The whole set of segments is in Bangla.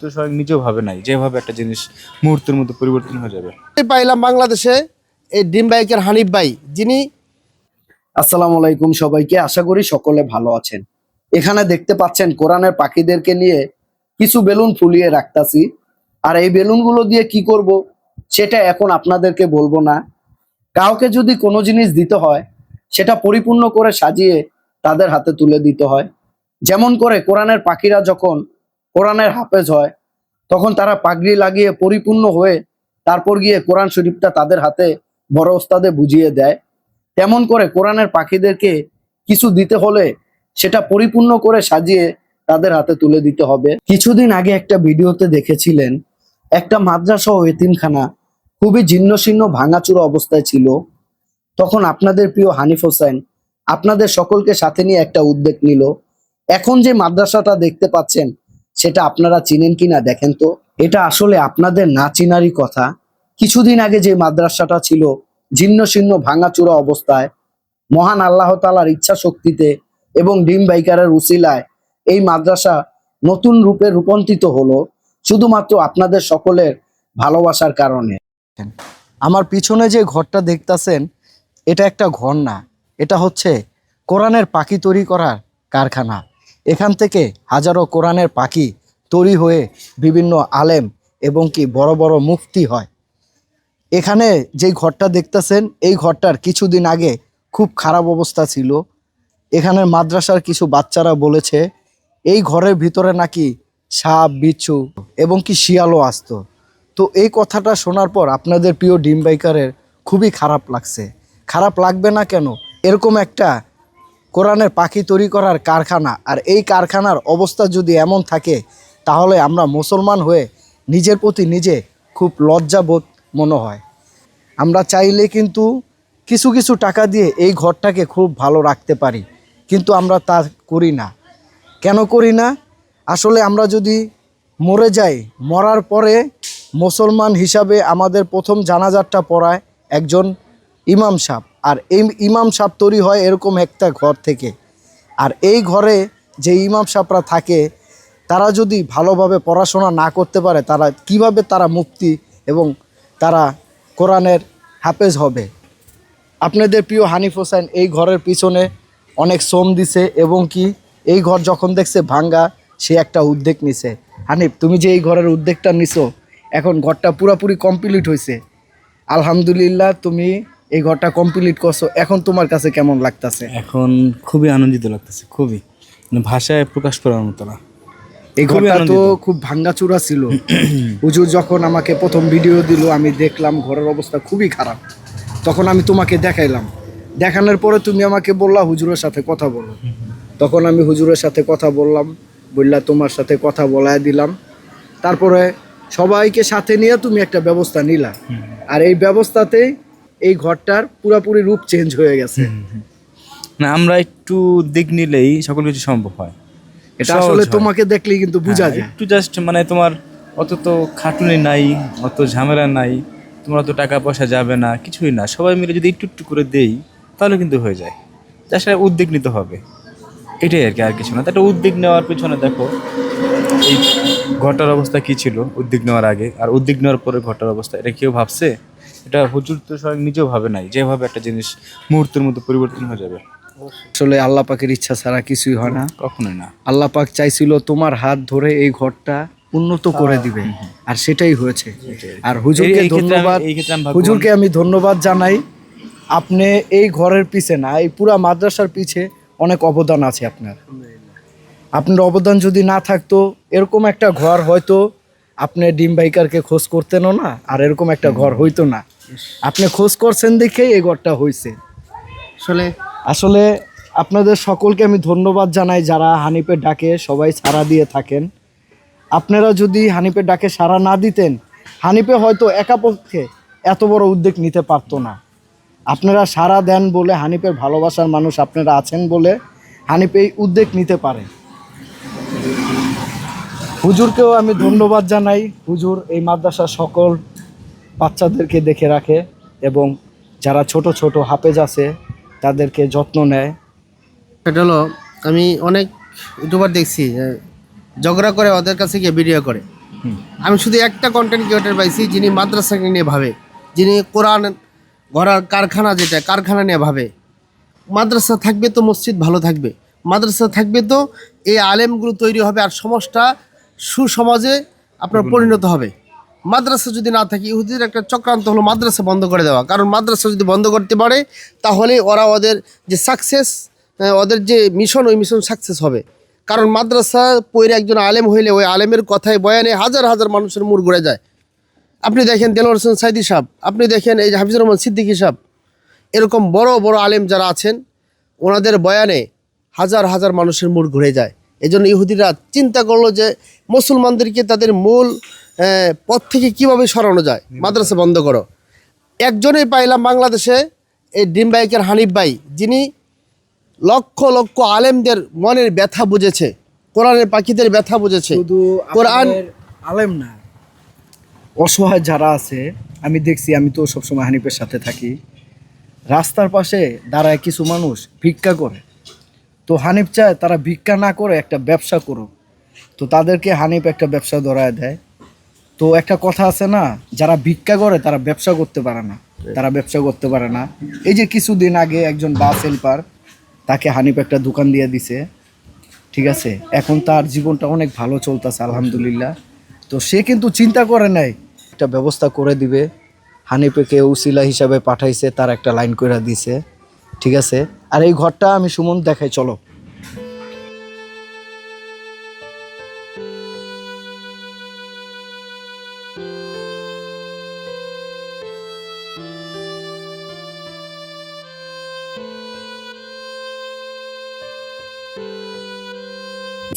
তো স্বয়ং নিজেও ভাবে নাই যেভাবে একটা জিনিস মুহূর্তের মধ্যে পরিবর্তন হয়ে যাবে। পাইলাম বাংলাদেশে এই ডিম বাইকের হানিফ ভাই, যিনি আসসালামু আলাইকুম সবাইকে, আশা করি সকলে ভালো আছেন। এখানে দেখতে পাচ্ছেন কোরআনের পাখিদেরকে নিয়ে কিছু বেলুন ফুলিয়ে রাখতাছি। আর এই বেলুনগুলো দিয়ে কি করব সেটা এখন আপনাদেরকে বলবো না। কাউকে যদি কোনো জিনিস দিতে হয় সেটা পরিপূর্ণ করে সাজিয়ে তাদের হাতে তুলে দিতে হয়। যেমন করে কোরআনের পাখিরা যখন কোরআনের হাফেজ হয় তখন তারা পাগড়ি লাগিয়ে পরিপূর্ণ হয়ে তারপর গিয়ে কোরআন শরীফটা তাদের হাতে বড় ওস্তাদে বুঝিয়ে দেয়। তেমন করে কোরআনের পাখিদেরকে কিছু দিতে হলে সেটা পরিপূর্ণ করে সাজিয়ে তাদের হাতে তুলে দিতে হবে। কিছুদিন আগে একটা ভিডিওতে দেখেছিলেন একটা মাদ্রাসা ও এতিমখানা খুবই জীর্ণশীর্ণ ভাঙাচুরা অবস্থায় ছিল। তখন আপনাদের প্রিয় হানিফ হোসেন আপনাদের সকলকে সাথে নিয়ে একটা উদ্যোগ নিল। এখন যে মাদ্রাসাটা দেখতে পাচ্ছেন সেটা আপনারা চিনেন কিনা দেখেন তো। এটা আসলে আপনাদের না চিনারই কথা। কিছুদিন আগে যে মাদ্রাসাটা ছিল জীর্ণশীর্ণ ভাঙাচুরা অবস্থায়, মহান আল্লাহ তাআলার ইচ্ছা শক্তিতে এবং ডিম বাইকারের উসিলায় এই মাদ্রাসা নতুন রূপে রূপান্তরিত হলো শুধুমাত্র আপনাদের সকলের ভালোবাসার কারণে। আমার পিছনে যে ঘরটা দেখতাছেন এটা একটা ঘর না, এটা হচ্ছে কোরআনের পাখি তৈরি করার কারখানা। এখান থেকে হাজারো কোরআনের পাখি তৈরি হয়ে বিভিন্ন আলেম এবং কি বড় বড় মুফতি হয়। এখানে যেই ঘরটা দেখতেছেন এই ঘরটার কিছুদিন আগে খুব খারাপ অবস্থা ছিল। এখানের মাদ্রাসার কিছু বাচ্চারা বলেছে এই ঘরের ভিতরে নাকি সাপ, বিচ্ছু এবং কি শিয়ালও আসতো। তো এই কথাটা শোনার পর আপনাদের প্রিয় ডিম বাইকারের খুবই খারাপ লাগছে। খারাপ লাগবে না কেন? এরকম একটা কোরআনের পাখি তৈরি করার কারখানা, আর এই কারখানার অবস্থা যদি এমন থাকে তাহলে আমরা মুসলমান হয়ে নিজের প্রতি নিজে খুব লজ্জাবোধ মনে হয়। আমরা চাইলে কিন্তু কিছু কিছু টাকা দিয়ে এই ঘরটাকে খুব ভালো রাখতে পারি, কিন্তু আমরা তা করি না। কেন করি না? আসলে আমরা যদি মরে যাই, মরার পরে মুসলমান হিসাবে আমাদের প্রথম জানাজারটা পড়ায় একজন ইমাম সাহেব, আর এই ইমাম সাহেব তৈরি হয় এরকম একটা ঘর থেকে। আর এই ঘরে যে ইমাম সাহেবরা থাকে তারা যদি ভালোভাবে পড়াশোনা না করতে পারে তারা কিভাবে তারা মুফতি এবং তারা কোরআনের হাফেজ হবে? আপনাদের প্রিয় হানিফ হোসেন এই ঘরের পিছনে অনেক শ্রম দিছে এবং কি এই ঘর যখন দেখছে ভাঙ্গা সে একটা উদ্যোগ নিছে। হানিফ, তুমি যে এই ঘরের উদ্যোগটা নিছো, এখন ঘরটা পুরোপুরি কমপ্লিট হয়েছে। আলহামদুলিল্লাহ, তুমি এই ঘরটা কমপ্লিট করছো, এখন তোমার কাছে কেমন লাগতেছে? এখন খুবই আনন্দিত লাগতেছে, খুবই মানে ভাষায় প্রকাশ করার মতো না। এই খুবই ঘরটা তো আনন্দিত। খুব ভাঙ্গাচুরা ছিল। হুজুর যখন আমাকে প্রথম ভিডিও দিল আমি দেখলাম ঘরের অবস্থা খুবই খারাপ। তখন আমি তোমাকে দেখাইলাম, দেখানোর পরে তুমি আমাকে বললা হুজুরের সাথে কথা বলো। তখন আমি হুজুরের সাথে কথা বললাম, বললা তোমার সাথে কথা বলায় দিলাম। তারপরে সবাইকে সাথে নিয়ে তুমি একটা ব্যবস্থা নিলা, আর এই ব্যবস্থাতেই এই ঘরটার পুরোপুরি রূপ চেঞ্জ হয়ে গেছে। না, আমরা একটু দিক নিলেই সকল কিছু সম্ভব হয়। এটা সহজ আসলে হয়। তোমাকে দেখলেই কিন্তু বোঝা হ্যাঁ, যায়। একটু জাস্ট মানে তোমার অত তো খাটুনি নাই, অত ঝামেলা নাই, তোমার অত টাকা পয়সা যাবে না, কিছুই না। সবাই মিলে যদি একটু একটু করে দেই তাহলে কিন্তু হয়ে যায়। জাস্ট উদ্যোগ নিতে হবে, এটাই আর কি, আর কিছু না। তো একটা উদ্যোগ নেওয়ার পিছনে দেখো এই ঘরটার অবস্থা কি ছিল উদ্যোগ নেওয়ার আগে, আর উদ্যোগ নেওয়ার পরে ঘরটার অবস্থা, এটা কেউ ভাবছে? এটা হুজুর তো স্বয়ং নিজেও ভাবে নাই যেভাবে একটা জিনিস মুহূর্তের মধ্যে পরিবর্তন হয়ে যাবে। আসলে আল্লাহ পাকের ইচ্ছা ছাড়া কিছুই হয় না। কখনোই না। আল্লাহ পাক চাইছিল তোমার হাত ধরে এই ঘরটা উন্নত করে দিবে, আর সেটাই হয়েছে। আর হুজুরকে এই ক্ষেত্রে ধন্যবাদ, এই ক্ষেত্রে আমি ভাগ্যবান। হুজুরকে আমি ধন্যবাদ জানাই। আপনি এই ঘরের পিছে না, এই পুরা মাদ্রাসার পিছে অনেক অবদান আছে আপনার। আপনার অবদান যদি না থাকতো এরকম একটা ঘর হয়তো আপনি ডিম বাইকারকে খোঁজ করতেনও না, আর এরকম একটা ঘর হইতো না। আপনি খোঁজ করছেন দেখেই এই ঘরটা হয়েছে। আসলে আসলে আপনাদের সকলকে আমি ধন্যবাদ জানাই যারা হানিফের ডাকে সবাই সাড়া দিয়ে থাকেন। আপনারা যদি হানিফের ডাকে সাড়া না দিতেন হানিফে হয়তো একাপক্ষে এত বড় উদ্যোগ নিতে পারতো না। আপনারা সাড়া দেন বলে, হানিফের ভালোবাসার মানুষ আপনারা আছেন বলে হানিফ এই উদ্যোগ নিতে পারে। হুজুরকেও আমি ধন্যবাদ জানাই। হুজুর এই মাদ্রাসার সকল বাচ্চাদেরকে দেখে রাখে এবং যারা ছোট ছোট হাফেজ আছে তাদেরকে যত্ন নেয়। সেটা হলো, আমি অনেক ইউটিউবার দেখছি ঝগড়া করে ওদের কাছে গিয়ে ভিডিও করে, আমি শুধু একটা কন্টেন্ট ক্রিয়েটর পাইছি যিনি মাদ্রাসাকে নিয়ে ভাবে, যিনি কোরআন গড়ার কারখানা, যেটা কারখানা নিয়ে ভাবে। মাদ্রাসা থাকবে তো মসজিদ ভালো থাকবে, মাদ্রাসা থাকবে তো এই আলেমগুলো তৈরি হবে, আর সমাজটা সুসমাজে আপনার পরিণত হবে। মাদ্রাসা যদি না থাকে, ইহুদিদের একটা চক্রান্ত হলো মাদ্রাসা বন্ধ করে দেওয়া। কারণ মাদ্রাসা যদি বন্ধ করতে পারে তাহলে ওরা ওদের যে সাকসেস, ওদের যে মিশন, ওই মিশন সাকসেস হবে। কারণ মাদ্রাসা পড়ে একজন আলেম হইলে ওই আলেমের কথায় বয়ানে হাজার হাজার মানুষের মুড় ঘুরে যায়। আপনি দেখেন দেলোয়ার হোসেন সাইদি সাহেব, আপনি দেখেন এই যে হাফিজুর রহমান সিদ্দিকী সাহেব, এরকম বড় বড় আলেম যারা আছেন, ওনাদের বয়ানে হাজার হাজার মানুষের মুড় ঘুরে যায়। এই জন্য ইহুদিরা চিন্তা করলো যে মুসলমানদেরকে তাদের মূল পথ থেকে কিভাবে সরানো যায়, মাদ্রাসা বন্ধ করো। একজনেই পাইলাম বাংলাদেশে, এই ডিম বাইকের হানিফ ভাই, যিনি লক্ষ লক্ষ আলেমদের মনের ব্যথা বুঝেছে, কোরআনের পাখিদের ব্যথা বুঝেছে। শুধু কোরআন আলেম না, অসহায় যারা আছে, আমি দেখছি, আমি তো সবসময় হানিফের সাথে থাকি, রাস্তার পাশে দাঁড়ায় কিছু মানুষ ভিক্ষা করে। তো হানিফ চায় তারা ভিক্ষা না করে একটা ব্যবসা করুক, তো তাদেরকে হানিফ একটা ব্যবসা ধরায় দেয়। তো একটা কথা আছে না, যারা ভিক্ষা করে তারা ব্যবসা করতে পারে না, তারা ব্যবসা করতে পারে না। এই যে কিছুদিন আগে একজন বাস হেল্পার, তাকে হানিফ একটা দোকান দিয়ে দিছে, ঠিক আছে, এখন তার জীবনটা অনেক ভালো চলতেছে আলহামদুলিল্লাহ। তো সে কিন্তু চিন্তা করে নাই একটা ব্যবস্থা করে দিবে। হানিফকে উসিলা হিসাবে পাঠাইছে, তার একটা লাইন করে দিছে, ঠিক আছে। আর এই ঘরটা আমি সুমন দেখাই, চলো।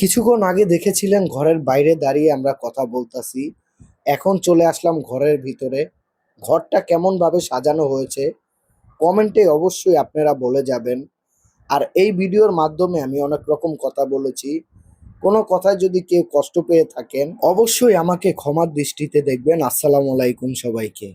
কিছুক্ষণ আগে দেখেছিলেন ঘরের বাইরে দাঁড়িয়ে আমরা কথা বলতাছি, এখন চলে আসলাম ঘরের ভিতরে। ঘরটা কেমন ভাবে সাজানো হয়েছে কমেন্টে অবশ্যই আপনারা বলে যাবেন। আর এই ভিডিওর মাধ্যমে আমি অনেক রকম কথা বলেছি, কোনো কথায় যদি কেউ কষ্ট পেয়ে থাকেন অবশ্যই আমাকে ক্ষমার দৃষ্টিতে দেখবেন। আসসালামু আলাইকুম সবাইকে।